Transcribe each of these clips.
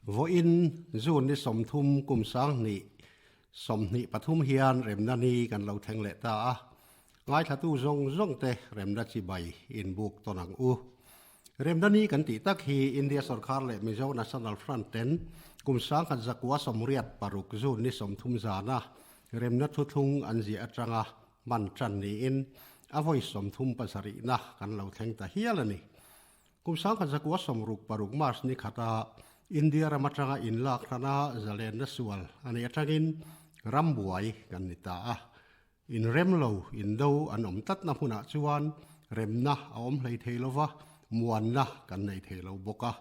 vô in zun ni som thum kum sang ni som ni pathum hian rem na ni kan lo theng le ta a ngai thatu zong zong te rem na chi bai in buk tonang u rem na ni kan ti tak hi India sarkar le Mizo National Front ten kum sang kan zakwa somriat paruk zun ni som thum zana rem na thu thung an ji atanga man tran ni in avoi som thum pasari na kan lo theng ta hialani kum sang kan zakwa somruk paruk mars ni khata India ramatanga in lak rana zalen na sual ani atangin rambuai kan nita a in remlo in do an tat na huna chuan remna om hlei theilova muan na kan nei theilo boka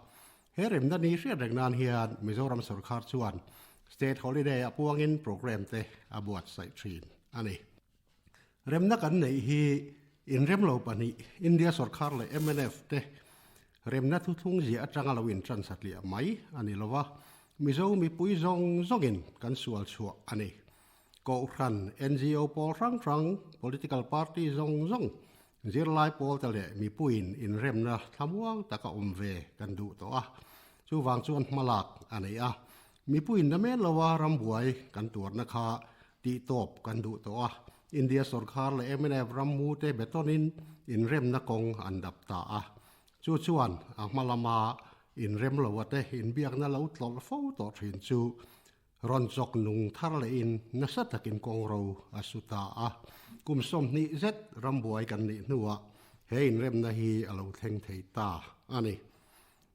he remna ni ria regnan hian Mizoram sarkar chuan state holiday apuangin program te abuat sai thin ani remna kan nei hi in remlo pani India sarkar le MNF te remna thu thung ji atanga lawin tran satlia mai ani lova mizo mi pui zong zongin kan sual chua ani ko ran NGO pol rang political party zong zong zirlai pol tale mi puin in remna thamuang taka omve kan du to a chu wang chuan malak ani a mi puin na me lawa rambuai kan tur na kha ti top kan du to a India sarkar le MNF rammu te betonin in remna kong andap ta a chu chuan malama in remlo ate in biak na lo tlol fo to thin chu ron chok nung thar le in nasatakin kongro asuta a kum som ni zet rambuai kan ni nuwa he in rem na hi alo theng thei ta ani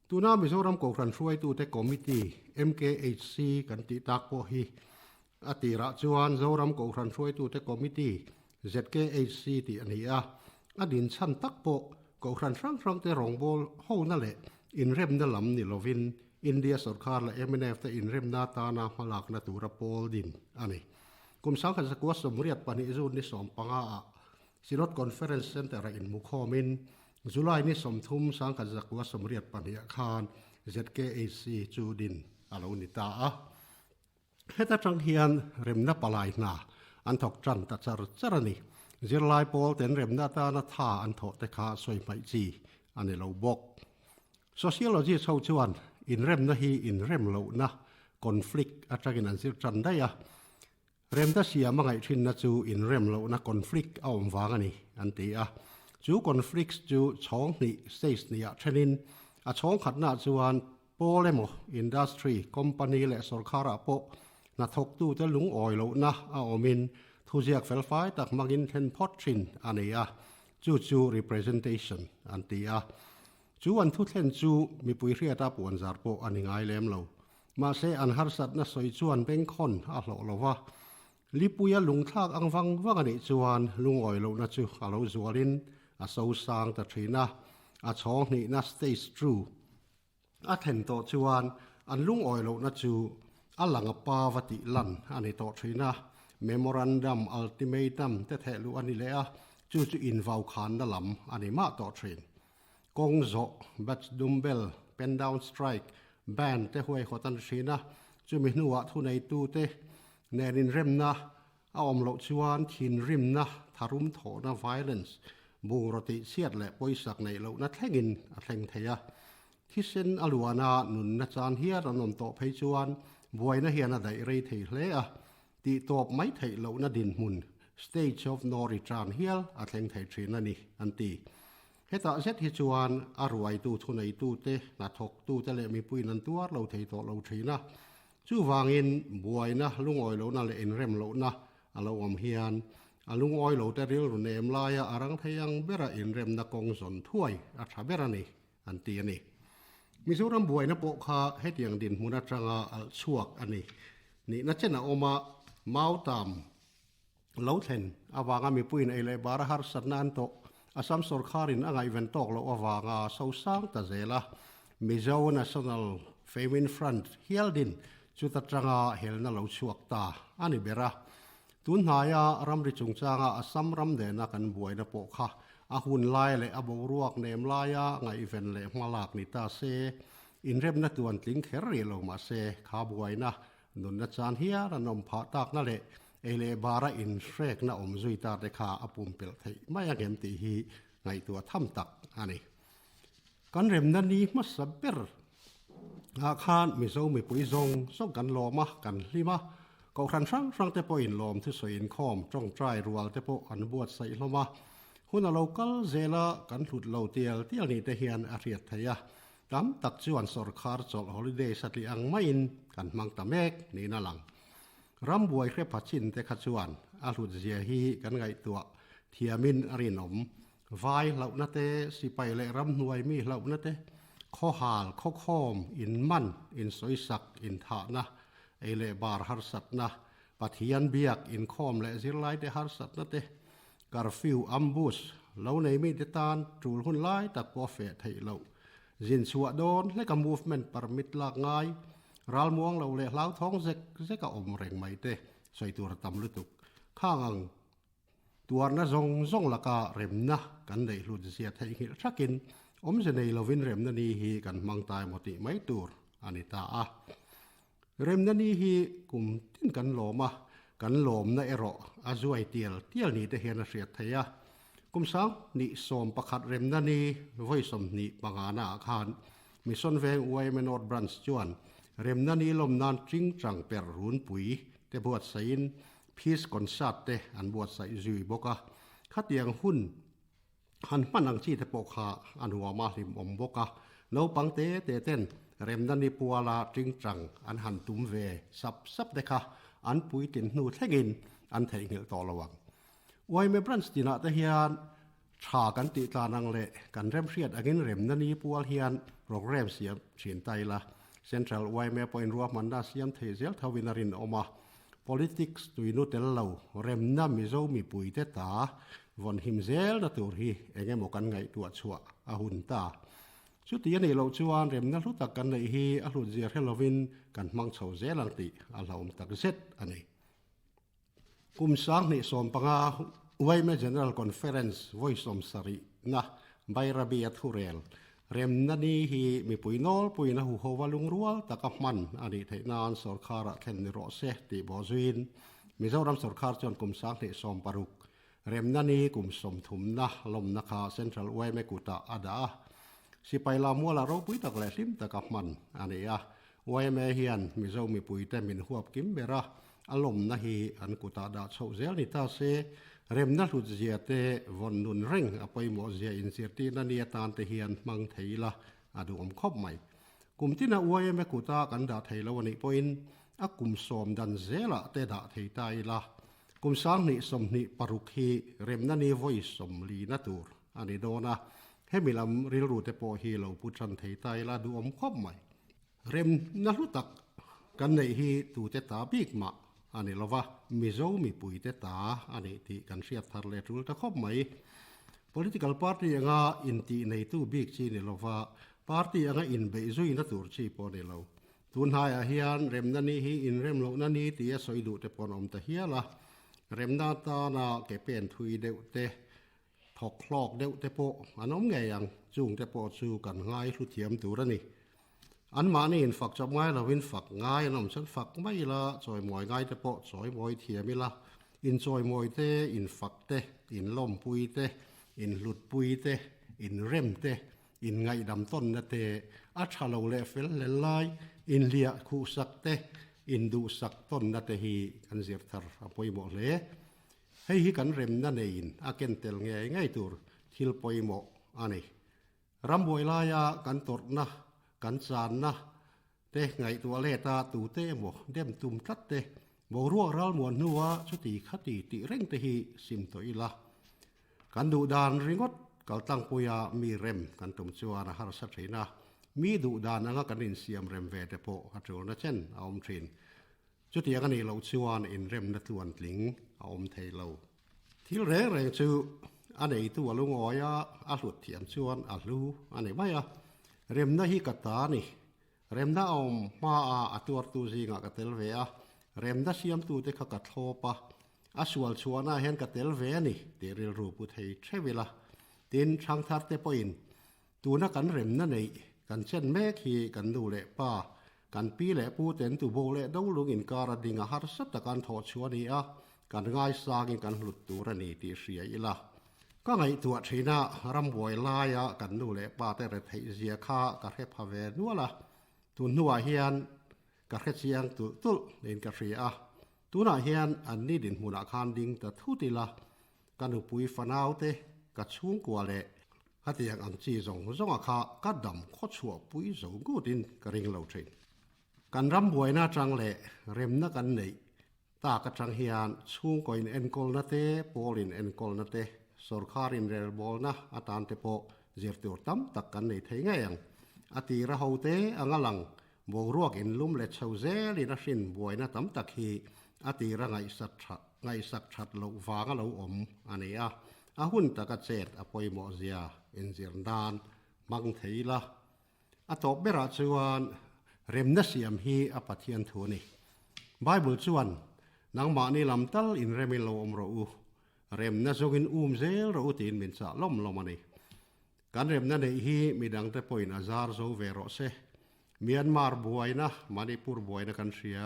tuna Mizoram ko ran hruai tu te committee MKHC kan ti tak po hi atira chuan zoram ko ran hruai tu te committee ZKHC ti ani a adin chan tak po ko ran rang te rongbol ho na le in rem na lam ni lovin India sarkar la MNF te in rem na ta na malak na tura pol din ani kum sang khan sakwa somriat pani zun ni som panga a Sinot Conference Center in Mukhomin July ni som thum sang khan sakwa somriat pani khan ZKAC chu din alo ni ta a heta tang hian rem na palai na an thok tran ta charani zirlai pol ten rem na ta na tha an tho te kha soi mai chi ani lo bok sociology chho chuan in rem na hi in rem lo na conflict atagin an sir tran daya rem da sia mangai thin na chu in rem lo na conflict awm wangani an ti a chu conflicts chu chong ni stage ni a thenin a chong khat na chuan polemo industry company le sarkara po na thok tu te lung oi lo na a omin thuziak felfai tak magin then potrin ania chu representation antia chu an thu thlen chu mi pui ria ta puan zar po ani ngai lem lo ma se an har sat na soi chuan beng khon a hlo lova lipuya lung thak angwang wangani chuan lung oi lo na chu alo zualin a so sang ta thina a chong ni na stay true a then to chuan an lung oi lo na chu alanga pawati lan ani to thina memorandum ultimatum te thelu ani le a chu in vau khan na lam ani ma to thin kong zo batch dumbbell pen down strike ban te huai khotan thina chu mi nuwa thu nei tu te nerin rem na a om lo chuan thin rim na tharum tho na violence bung roti siat le poisak nei lo na thlengin a thleng theya thisen aluana nun na chan hiar anom to phei chuan buai na hian a dai rei thei hle a ti top mai thei lo na din mun stage of no return hial a thleng thei thin ani anti heta zet hi chuan arwai tu thunei tu te na thok tu te le mi puin an tuar lo thei to lo thina chu wangin buai na lungoi lo na le in rem lo na alo om hian alung oi lo te ril nem la ya arang theyang bera in rem na kong zon thuai a tha bera ni anti ani Mizoram buai na po kha hetiang din muna tanga al chuak ani ni na chena oma mau tam lo thlen awanga mi puin ele bar har satnan to Assam sarkarin angai ven tok lo awanga so sang ta zela Mizo National Famine Front hialdin chuta tanga helna lo chuak ta ani bera tun haya ram ri chungchanga Assam ram de na kan buai na po kha a hun lai le abo ruak nem laya ngai ven le malak ni ta se in rem na tuan tling kher ri lo ma se kha buai na nun na chan hia ranom pha tak na le ele bara in shrek na om zui ta de kha apum pel thei mai agem ti hi ngai tua tham tak ani kan rem na ni ma saber อาคารมีโซมีปุ๋ยทรงส่งกันลมกันลิมะก็ครันรังเตปอินลมที่สวยอินคอมจ้องใจรัวเตปอันบวชใส่ลมะหุ่นเราก็เจละกันหลุดเราเตียลนี่เตียนอาเรียทยะตามตักจวนสรคาร์จอลฮอลิเดย์สัตลิอังไม่อินกันมังตะเมกนี่นั่นหลังรำบวยเครปชินเตขัดจวนอาหลุดเจียฮีกันไงตัวเทียมินอรินอมไฟเหล่านั้นเตสิไปเลยรำหน่วยมีเหล่านั้นเตข้อหาลข้อคอมอินมันอินสอยสักอินถานะเอเลบาร์ฮาร์สัตนะปัทยันเบียกอินคอมและซิลไลเตฮาร์สัตนะเตการฟิวอัมบูสเหล่าในมีเดตานจูลหุ่นไล่ตะกอเฟทให้เหล่าจินสวดโดนและกับมูฟเมนต์ปรมิดลากง่ายรัลมวงเหล่าเล่เหล่าท้องเซกอมเร่งไม่เตใส่ตัวตำลุตุกข้างตัวน่ะทรงละกาเร็มนะกันได้หลุดเสียให้หิรักินจะในเราวินเร็มนันนี่ฮีกันมังตายหมดที่ไม่ตัวอันนี้ตาเร็มนันนี่ฮีกุมทิ้งกันหลอมกันหลอมนะเอรออาจวยเตียลนี่ได้เห็นเสียทยากุมสังนิสมประคัดเร็มนันนี่ไว้สมนิปังอาณาคารมีส่วนแวงอวยเมนอดบรันส์จวนเร็มนันนี่ลมนานจริงจังเปิดรุนปุ๋ยแต่บวชใส่พีสคอนซัดเตอันบวชใส่จุยบกขัดยังหุ่นหันมันอังชีเทปกาอันหัวมาลิมอมบกโนปังเตเต้นเร็มนันนิปัวลาจริงจังอันหันตุ้มเวซับเดค่ะอันปุยตินนูเทกินอันเทงเหลต่อระวังไว้เมื่อบรันสตินาเฮียนชากันติตานังเละกันเริ่มเสียดอันเร็มนันนิปัวเฮียนโปรแกรมเสียเฉียนไตละเซ็นทรัลไว้เมื่อปอยรัวมันดาเสียมเทเซลทวินารินออกมาpolitics ตุยนุเตลเลาเร็มน้ำมิโซมีปุยเตตาวันหิมเซลนัตัวฮีเองมกันไงตัวชัวอาหุนตาชุดที่นี่เราชวนเร็มนั้นรู้ตักกันในฮีอาลุเจียเฮลวินกันมังเฉาเซลังติอาลามตักเซตอันนี้กุมสังนี่สมปังอาไว้เมื่อ General Conference ไว้สมสรินะใบระเบียทุเรลเร็มนันนี่ฮีมีปุยนอลปุยนะหูฮวาลุงรัวตะกับมันอันนี้เทนานสรคาระเทนนิโรเซติบอซุนมิเจ้ารำสรคาร์จนกุมสังนี่สมปารุกเร็มนันนี่กุมสมทุมนะลมนักเซ็นทรัลไว้เมื่อกุตาอาดาสิไปลามัวลาโรปุยตะกเลสิมตะกับมันอันนี้ไว้เมื่อเฮียนมิเจ้ามีปุยแต่มินหัวกิมเบระอารมณ์นะฮีอันกุตาดาโชเซลนิตาเซเร็มนัลุดเจียเตวันนุนเร่งอภัยหมอเจียอินเสียตีนันเนียตานเทียนมังเทละอดูอมคบใหม่กลุ่มที่น่าอวยแม่กุตากันดาเทละวันนี้พออินกลุ่มสมดันเซละเตดาเทตายละกลุ่มสังนิสมนิปรุขีเร็มนันนีวอยสมลีนัตูร์อันนี้โดนะให้มีลำริรูเตปอฮีเราพุชันเทตายละดูอมคบใหม่เร็มนัลุตักกันในฮีตูเตตาบิกมาอันนี้เราว่ามิโซมีปุยเตตาอันนี้ที่กันเสียบทาร์เลรูตะคบไหม political party ยังอินตีในตู้บิ๊กชีนี่เราว่า party ยังอินเบย์ซุยนัตูร์ชีปอนี่เราทุนหายเฮียนเร็มนันนี่ฮีอินเร็มโลนันนี่ที่สอยดูเตปอนอมตะเฮียละเร็มนาตานาเก็บเป็นทุยเดวเตถกคลอกเดวเตโปอันน้องไงยังจุงเตโปสู้กันง่ายสุดเทียมตัวนี่อันมานี่อินฝักจับง่ายเราวินฝักง่ายน้องฉันฝักไม่ละจอยมวยง่ายเตโปจอยมวยเทียมิละอินจอยมวยเตอินฝักเตอินล้มปุยเตอินหลุดปุยเตอินเร็มเตอินไงดำต้นนะเตอัชาโลเลเฟลเลไลอินเลียคูสักเตอินดูสักต้นนะเตฮีกันเสียทาร์อภัยหมดเลยให้ฮีกันเร็มนั่นเองอาเกนเตลง่ายตัวทิลปอยหมดอันนี้รำบวยลายากันตดนะกันสานนะเตะไงตัวเลตาตูเตะหมดเด็มตุ่มทัดเตะบรัวรัลมวนนัวชุติขติติเร่งเตหีสิมตัวอีละกันดูดานริงดกัลตังปุยามีเร็มกันตุ่มชัวนะฮาร์สัตรีนะมีดูดานนะกันอินเสียมเร็มเวเตโปฮัตโรนะเช่นเอาอมทรินชุดที่กันนี่เราชัวนะอินเร็มนัตวันลิงเอาอมเทเราที่เร่งชื่ออันไหนตัวลุงอ้อยอาลุดเทียมชวนอาลูอันไหนไม่เร็มนะฮิกตานี่เร็มนะอมมาอาตัวตูซิงกัตเตลเวียเร็มนะเสียมตูเตขกัดโลปะอาสวลชัวนะเห็นกัตเตลเวียนี่เดริลรูปุเทใช่เวลาตินช่างทัดเตปอินตูนักกันเร็มนั่นเองกันเช่นแม่ขีกันดูเละป้ากันปีเละปูเต็นตูโบเละดูลุงอินการดิงอาหารสัตว์การถอดชัวนี่กันง่ายสากินกันหลุดตัวนี่ตีเสียอีละก็ไงตัวชีน่ารำบวยลายกันดูเละป้าแต่เรทเสียค่ากันเทพเวนัวละ ตุนหัวเฮียนกระเชียงตุลเดินกระเสียตุน่าเฮียนอันนี้ดินหัวคานดิงแต่ทุติละกันอุปุยฟันเอาเตกัดช่วงกว่าเละฮัตยังอันจีจงอาคากัดดำขดชัวปุยจงกูดินกระริงเหล่าเทนกันรำบวยหน้าจังเละเร็มนักกันไหนตากระจังเฮียนช่วงก่อยเอ็นกอลนาเตโปลินเอ็นกอลนาเตสุรคารินเรลบอลนะอาตานเตโปเจียร์ตัวตั้มตักกันไหนเทงยังอติระหูเตอังลังบวกรวกอินลุ่มเล็ดเชาเซลินาชินบวยนะตั้มตักฮีอติระไงสักชัดเหลาฟางเหลาอมอันนี้หุ่นตะกัดเศษอปอยโมเซียอินเซียนดานมังเทีละตบเบราชวนเร็มนัสยามฮีปัทยันทูนี่ไบเบิลชวนนางมานี่ลำตัลอินเรมิโลอมรูเร็มนัสกินเซลรูตินมินซาล้มลงมานี่การเร็มนั่นเองฮีมีดังแต่ปอยนาซาร์โซเวโรเซเมียนมาร์บวยนะมานิปูร์บวยนะกันเสีย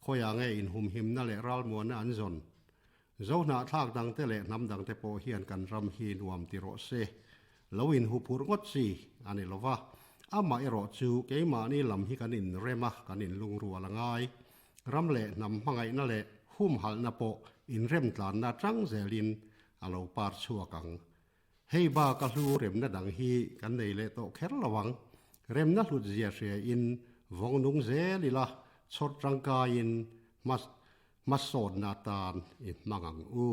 คอยางเงอินหุมหิมนั่นแหละรัลมัวนะอันซอนเจ้าหน้าทากดังแต่เละน้ำดังแต่โปเฮียนกันรำฮีนวมติโรเซแล้วอินหุปูร์งดซีอันนี้ละว่ามาเอโรจูเกมานี่ลำฮีกันอินเรมากันอินลุงรัวละง่ายรำเละนำมังไงนั่นแหละหุ่มหัลนาโปอินเร็มตลานนาจังเซลินอาโลปาร์ชัวกังให้บากะลูเร็มนาดังฮีกันในเลโตแคร์ระวังเร็มนาลุดเซียเสียอินวงนุงเซลิละชดรังกายินมัสโซนนาตานอินมังอังอู